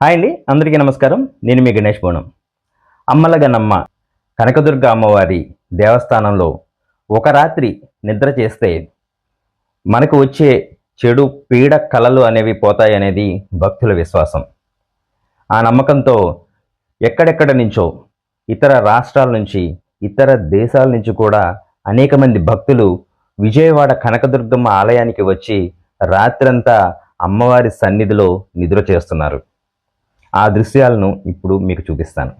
Hi అండి, అందరికీ నమస్కారం. నేను మీ గణేష్ బోనం. అమ్మలగన్నమ్మ కనకదుర్గ అమ్మవారి దేవస్థానంలో ఒక రాత్రి నిద్ర చేస్తే మనకు వచ్చే చెడు పీడ కలలు అనేవి పోతాయి అనేది భక్తుల విశ్వాసం. ఆ నమ్మకంతో ఎక్కడెక్కడ నుంచో ఇతర రాష్ట్రాల నుంచి, ఇతర దేశాల నుంచి కూడా అనేక మంది భక్తులు విజయవాడ కనకదుర్గమ్మ ఆలయానికి వచ్చి రాత్రంతా అమ్మవారి సన్నిధిలో నిద్ర చేస్తున్నారు. ఆ దృశ్యాలను ఇప్పుడు మీకు చూపిస్తాను.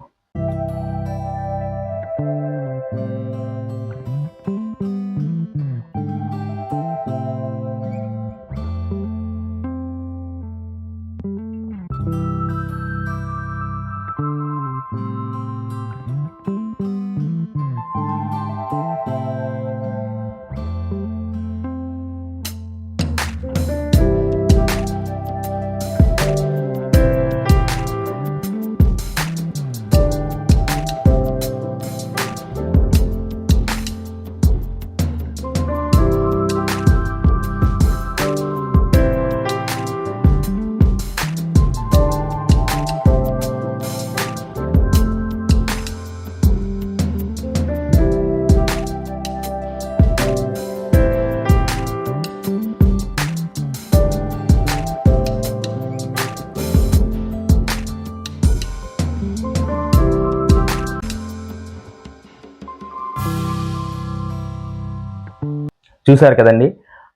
చూశారు కదండి,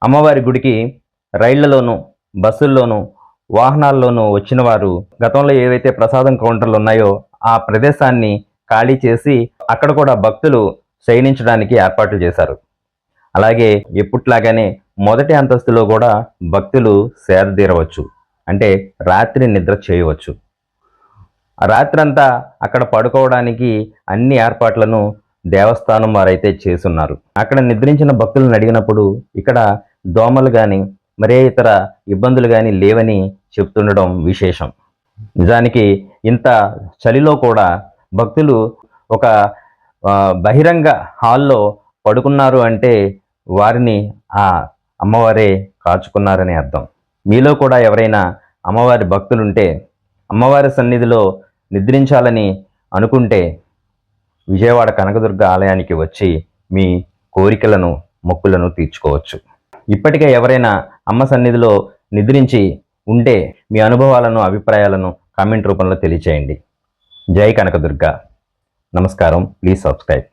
అమ్మవారి గుడికి రైళ్లలోనూ, బస్సుల్లోనూ, వాహనాల్లోనూ వచ్చిన వారు గతంలో ఏవైతే ప్రసాదం కౌంటర్లు ఉన్నాయో ఆ ప్రదేశాన్ని ఖాళీ చేసి అక్కడ కూడా భక్తులు శయనించడానికి ఏర్పాట్లు చేశారు. అలాగే ఎప్పుట్లాగానే మొదటి అంతస్తులో కూడా భక్తులు సేదతీరవచ్చు, అంటే రాత్రి నిద్ర చేయవచ్చు. రాత్రంతా అక్కడ పడుకోవడానికి అన్ని ఏర్పాట్లను దేవస్థానం వారైతే చేస్తున్నారు. అక్కడ నిద్రించిన భక్తులను అడిగినప్పుడు ఇక్కడ దోమలు కానీ మరే ఇతర ఇబ్బందులు కానీ లేవని చెప్తుండడం విశేషం. నిజానికి ఇంత చలిలో కూడా భక్తులు ఒక బహిరంగ హాల్లో పడుకున్నారు అంటే వారిని ఆ అమ్మవారే కాచుకున్నారని అర్థం. మీలో కూడా ఎవరైనా అమ్మవారి భక్తులుంటే, అమ్మవారి సన్నిధిలో నిద్రించాలని అనుకుంటే విజయవాడ కనకదుర్గ ఆలయానికి వచ్చి మీ కోరికలను, మొక్కులను తీర్చుకోవచ్చు. ఇప్పటికే ఎవరైనా అమ్మ సన్నిధిలో నిద్రించి ఉంటే మీ అనుభవాలను, అభిప్రాయాలను కామెంట్ రూపంలో తెలియచేయండి. జై కనకదుర్గ. నమస్కారం. Please subscribe.